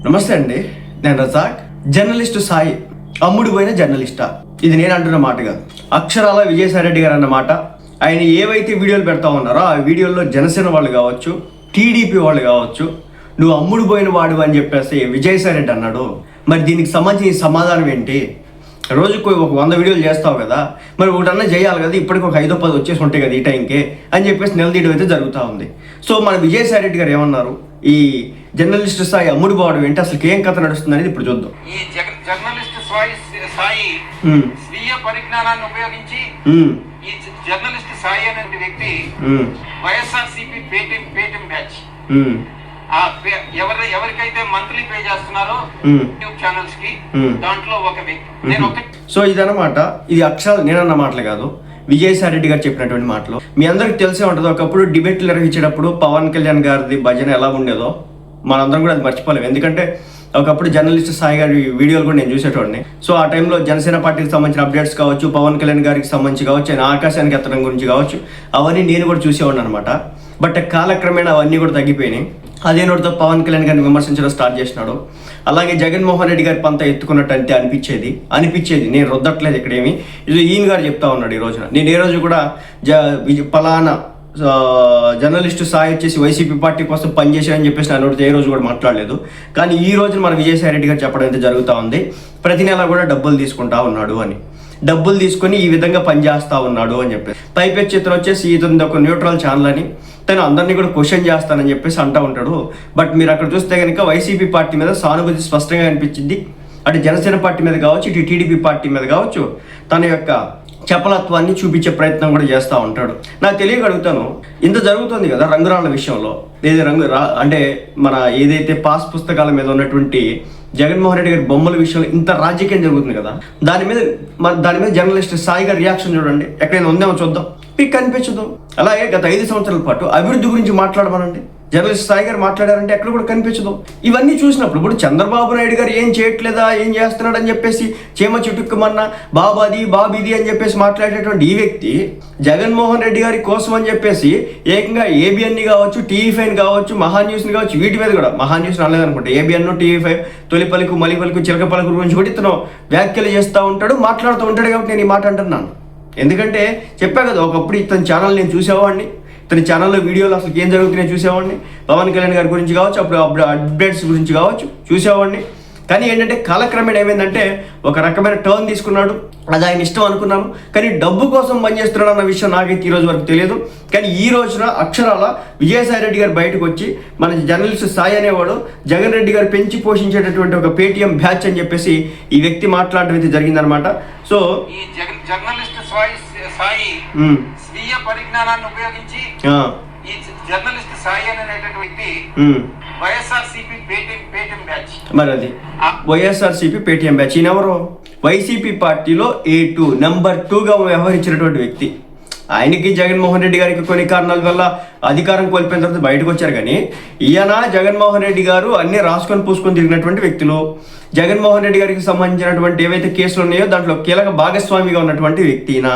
నమస్తే అండి, నేను రజాక్. జర్నలిస్టు సాయి అమ్ముడు పోయిన జర్నలిస్టా? ఇది నేను అంటున్న మాట కాదు, అక్షరాల విజయసాయిరెడ్డి గారు అన్నమాట. ఆయన ఏవైతే వీడియోలు పెడతా ఉన్నారో ఆ వీడియోల్లో జనసేన వాళ్ళు కావచ్చు, టీడీపీ వాళ్ళు కావచ్చు, నువ్వు అమ్ముడు పోయిన వాడు అని చెప్పేసి విజయసాయిరెడ్డి అన్నాడు. మరి దీనికి సంబంధించిన సమాధానం ఏంటి? రోజుకు ఒక 100 వీడియోలు చేస్తావు కదా, మరి ఒకటన్నా చేయాలి కదా. ఇప్పటికి ఒక 5-10 వచ్చేసి ఉంటాయి కదా ఈ టైంకి అని చెప్పేసి నిలదీయడం అయితే జరుగుతూ ఉంది. సో మన విజయసాయిరెడ్డి గారు ఏమన్నారు, ఈ జర్నలిస్ట్ స్థాయి అమ్ముడు పోవడం ఏంటి, అసలు ఏం కథ నడుస్తుంది అనేది ఇప్పుడు చూద్దాం. ఈ జర్నలిస్ట్ సాయి స్వీయ పరిజ్ఞానాన్ని ఉపయోగించి ఈ జర్నలిస్ట్ సాయి అనే వ్యక్తి వైఎస్ఆర్సీపీ పేటిఎం బ్యాచ్ ఎవరికైతే మంత్లీ పే చేస్తున్నారో యూట్యూబ్ ఛానల్స్ కి, దాంట్లో ఒక వ్యక్తి. సో ఇదన్నమాట, ఇది అక్షరాలు నేనన్న మాటలు కాదు, విజయసాయిరెడ్డి గారు చెప్పినటువంటి మాటలు. మీ అందరికి తెలిసే ఉంటుంది, ఒకప్పుడు డిబేట్లు నిర్వహించేటప్పుడు పవన్ కళ్యాణ్ గారిది భజన ఎలా ఉండేదో మనందరం కూడా అది మర్చిపోలేము. ఎందుకంటే ఒకప్పుడు జర్నలిస్ట్ సాయి గారి వీడియోలు కూడా నేను చూసేటోడిని. సో ఆ టైంలో జనసేన పార్టీకి సంబంధించిన అప్డేట్స్ కావచ్చు, పవన్ కళ్యాణ్ గారికి సంబంధించి కావచ్చు, ఆయన ఆకాశానికి ఎత్తడం గురించి కావచ్చు, అవన్నీ నేను కూడా చూసేవాడిని అనమాట. బట్ కాలక్రమేణా అవన్నీ కూడా తగ్గిపోయినాయి. అదే నోటితో పవన్ కళ్యాణ్ గారిని విమర్శించడం స్టార్ట్ చేసినాడు. అలాగే జగన్మోహన్ రెడ్డి గారి పంత ఎత్తుకున్నట్టు అంతే అనిపించేది. నేను రుద్దట్లేదు ఇక్కడేమి, ఇది ఈయన గారు చెప్తా ఉన్నాడు ఈ రోజున. నేను ఏ రోజు కూడా పలానా జర్నలిస్టు సాయి వచ్చేసి వైసీపీ పార్టీ కోసం పనిచేశారని చెప్పేసి నా నోటితో ఏ రోజు కూడా మాట్లాడలేదు. కానీ ఈ రోజు మన విజయసాయిరెడ్డి గారు చెప్పడం అయితే జరుగుతూ ఉంది, ప్రతి నెల కూడా డబ్బులు తీసుకుంటా ఉన్నాడు అని. డబ్బులు తీసుకొని ఈ విధంగా పనిచేస్తా ఉన్నాడు అని చెప్పేసి పైపెచ్చి ఇతను వచ్చేసి ఇతను ఒక న్యూట్రల్ ఛానల్ అని తను అందరినీ కూడా క్వశ్చన్ చేస్తానని చెప్పేసి అంటూ ఉంటాడు. బట్ మీరు అక్కడ చూస్తే కనుక వైసీపీ పార్టీ మీద సానుభూతి స్పష్టంగా అనిపించింది. అటు జనసేన పార్టీ మీద కావచ్చు, ఇటు టీడీపీ పార్టీ మీద కావచ్చు, తన యొక్క చపలత్వాన్ని చూపించే ప్రయత్నం కూడా చేస్తూ ఉంటాడు. నాకు తెలియగలుగుతాను, ఇంత జరుగుతుంది కదా రంగురాళ్ళ విషయంలో, అంటే మన ఏదైతే పాస్ పుస్తకాల మీద ఉన్నటువంటి జగన్మోహన్ రెడ్డి గారి బొమ్మల విషయంలో ఇంత రాజకీయం జరుగుతుంది కదా, దాని మీద జర్నలిస్ట్ సాయి గారి రియాక్షన్ చూడండి. ఎక్కడైనా ఉందేమో చూద్దాం, మీకు కనిపించదు. అలాగే గత 5 సంవత్సరాల పాటు అభివృద్ధి గురించి మాట్లాడమనండి, జర్నలిస్ట్ సాయి గారు మాట్లాడారంటే ఎక్కడ కూడా కనిపించదు. ఇవన్నీ చూసినప్పుడు ఇప్పుడు చంద్రబాబు నాయుడు గారు ఏం చేయట్లేదా, ఏం చేస్తున్నాడు అని చెప్పేసి చీమ చుట్టుకుమన్నా బాబీది అని చెప్పేసి మాట్లాడేటువంటి ఈ వ్యక్తి జగన్మోహన్ రెడ్డి గారి కోసం అని చెప్పేసి ఏకంగా ఏబిఎన్ని కావచ్చు, టీవీ5 కావచ్చు, మహాన్యూస్ని కావచ్చు, వీటి మీద కూడా, మహాన్యూస్ అనలేదనుకుంటా, ఏబిఎన్, టీవీ5, తొలి పలుకు, మలి పలుకు, చిలక పలుకు గురించి కూడా ఇతను వ్యాఖ్యలు చేస్తూ ఉంటాడు, మాట్లాడుతూ ఉంటాడు. కాబట్టి నేను ఈ మాట అంటున్నాను. ఎందుకంటే చెప్పా కదా, ఒకప్పుడు ఇతని ఛానల్ నేను చూసేవాడిని, ఇతని ఛానల్లో వీడియోలు అసలు ఏం జరుగుతున్నాయో చూసేవాడిని, పవన్ కళ్యాణ్ గారి గురించి కావచ్చు, అప్పుడు అప్డేట్స్ గురించి కావచ్చు చూసేవాడిని. కానీ ఏంటంటే కాలక్రమేణా ఏమైందంటే ఒక రకమైన టర్న్ తీసుకున్నాడు, అది ఆయన ఇష్టం అనుకున్నాను. కానీ డబ్బు కోసం పనిచేస్తున్నాడు అన్న విషయం నాకైతే ఈ రోజు వరకు తెలియదు. కానీ ఈ రోజున అక్షరాల విజయసాయిరెడ్డి గారు బయటకు వచ్చి మన జర్నలిస్ట్ సాయి అనేవాడు జగన్ రెడ్డి గారు పెంచి పోషించేటటువంటి ఒక పేటిఎం బ్యాచ్ అని చెప్పేసి ఈ వ్యక్తి మాట్లాడడం అయితే జరిగిందనమాట. సో ఈ జర్నలిస్ట్ సాయి స్వీయ పరిజ్ఞానాన్ని ఉపయోగించి ఈ జర్నలిస్ట్ సాయి అనేటువంటి వ్యక్తి వైఎస్ఆర్సీపీ పేటిఎం బ్యాచ్. మరి అది వైఎస్ఆర్సీపీ పేటిఎం బ్యాచ్. ఈయనెవరు? వైసీపీ పార్టీలో A2 నెంబర్ 2గా వ్యవహరించినటువంటి వ్యక్తి. ఆయనకి జగన్మోహన్ రెడ్డి గారికి కొన్ని కారణాల వల్ల అధికారం కోల్పోయిన తర్వాత బయటకు వచ్చారు. కానీ ఈయన జగన్మోహన్ రెడ్డి గారు అన్ని రాసుకొని పూసుకొని తిరిగినటువంటి వ్యక్తులు. జగన్మోహన్ రెడ్డి గారికి సంబంధించినటువంటి ఏవైతే కేసులు ఉన్నాయో దాంట్లో కీలక భాగస్వామిగా ఉన్నటువంటి వ్యక్తి ఈయన.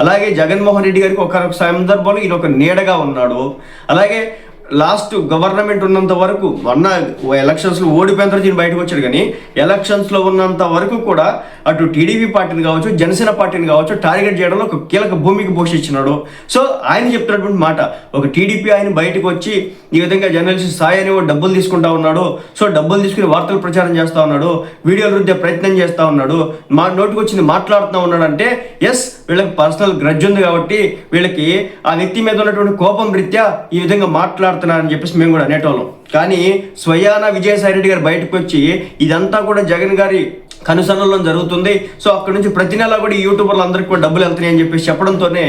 అలాగే జగన్మోహన్ రెడ్డి గారికి ఒక సందర్భంలో ఈయన ఒక నీడగా ఉన్నాడు. అలాగే లాస్ట్ గవర్నమెంట్ ఉన్నంత వరకు ఎలక్షన్స్లో ఓడిపోయిన తర్వాత ఈయన బయటకు వచ్చాడు. కానీ ఎలక్షన్స్లో ఉన్నంత వరకు కూడా అటు టీడీపీ పార్టీని కావచ్చు, జనసేన పార్టీని కావచ్చు టార్గెట్ చేయడంలో ఒక కీలక భూమికి పోషించినాడు. సో ఆయన చెప్తున్నటువంటి మాట, ఒక టీడీపీ ఆయన బయటకు వచ్చి ఈ విధంగా జర్నలిస్ట్ సాయి అనేవి డబ్బులు తీసుకుంటా ఉన్నాడు, సో డబ్బులు తీసుకుని వార్తలు ప్రచారం చేస్తూ ఉన్నాడు, వీడియోలు రుద్దే ప్రయత్నం చేస్తూ ఉన్నాడు, నోటికి వచ్చింది మాట్లాడుతూ ఉన్నాడు అంటే ఎస్, వీళ్ళకి పర్సనల్ గ్రడ్జ్ ఉంది కాబట్టి వీళ్ళకి ఆ వ్యక్తి మీద ఉన్నటువంటి కోపం రీత్యా ఈ విధంగా మాట్లాడుతున్నారని చెప్పేసి మేము కూడా అనేటోళ్ళం. కానీ స్వయాన విజయసాయిరెడ్డి గారు బయటకు వచ్చి ఇదంతా కూడా జగన్ గారి కనుసన్నలో జరుగుతుంది, సో అక్కడ నుంచి ప్రతి నెల కూడా ఈ యూట్యూబర్లు అందరికీ కూడా డబ్బులు వెళ్తున్నాయి అని చెప్పేసి చెప్పడంతోనే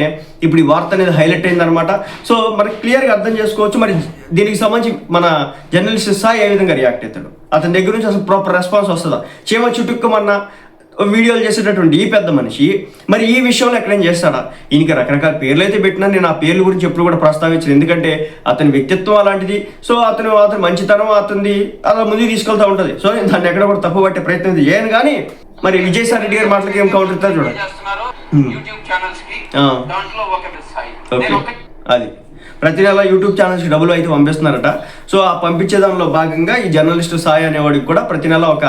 ఇప్పుడు ఈ వార్త అనేది హైలైట్ అయిందనమాట. సో మనకి క్లియర్గా అర్థం చేసుకోవచ్చు మరి దీనికి సంబంధించి మన జర్నలిస్ట్ సాయి ఏ విధంగా రియాక్ట్ అవుతాడు, అతని దగ్గర నుంచి అసలు ప్రాపర్ రెస్పాన్స్ వస్తుందా. చీమ చుట్టుక్కమన్నా వీడియోలు చేసేటటువంటి ఈ పెద్ద మనిషి మరి ఈ విషయంలో ఎక్కడేం చేస్తాడా? ఈయనకి రకరకాల పేర్లు అయితే పెట్టినా నేను ఆ పేర్ల గురించి ఎప్పుడు కూడా ప్రస్తావించను, ఎందుకంటే అతని వ్యక్తిత్వం అలాంటిది. సో అతని మంచితనం అతనిది అలా ముందుకు తీసుకెళ్తూ ఉంటుంది. సో నేను దాన్ని ఎక్కడ కూడా తప్పు పట్టే ప్రయత్నం చేయను. కానీ మరి విజయసాయిరెడ్డి గారి మాటలకి ఏం కౌంటర్ ఇస్తారు చూడండి. అది ప్రతి నెల యూట్యూబ్ ఛానల్స్కి డబ్బులు అయితే పంపిస్తున్నారట. సో ఆ పంపించే దానిలో భాగంగా ఈ జర్నలిస్టు సాయి అనేవాడికి కూడా ప్రతి నెల ఒక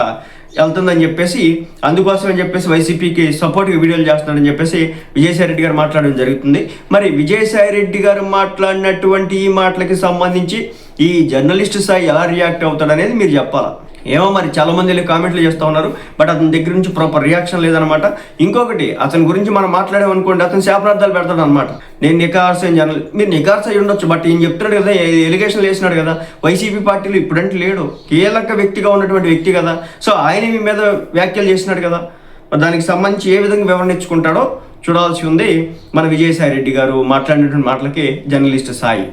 వెళ్తుందని చెప్పేసి, అందుకోసం అని చెప్పేసి వైసీపీకి సపోర్ట్గా వీడియోలు చేస్తున్నాడని చెప్పేసి విజయసాయి రెడ్డి గారు మాట్లాడడం జరుగుతుంది. మరి విజయసాయి రెడ్డి గారు మాట్లాడినటువంటి ఈ మాటలకి సంబంధించి ఈ జర్నలిస్ట్ సాయి ఎలా రియాక్ట్ అవుతాడనేది మీరు చెప్పాలా. ఏమో మరి చాలా మంది వెళ్ళి కామెంట్లు చేస్తూ ఉన్నారు, బట్ అతని దగ్గర నుంచి ప్రాపర్ రియాక్షన్ లేదనమాట. ఇంకొకటి, అతని గురించి మనం మాట్లాడామనుకోండి, అతను శాపనార్థాలు పెడతాడు అనమాట. నేను నికార్స్ అయిన జర్నలిస్ట్, మీరు నికార్స్ అయి ఉండొచ్చు, బట్ ఈయన చెప్తున్నాడు కదా, ఎలిగేషన్లు వేసినాడు కదా, వైసీపీ పార్టీలో ఇప్పుడంటే లేడు, కీలక వ్యక్తిగా ఉన్నటువంటి వ్యక్తి కదా. సో ఆయన మీ మీద వ్యాఖ్యలు చేసినాడు కదా, దానికి సంబంధించి ఏ విధంగా వివరణ ఇచ్చుకుంటాడో చూడాల్సి ఉంది. మన విజయసాయి రెడ్డి గారు మాట్లాడినటువంటి మాటలకి జర్నలిస్ట్ సాయి.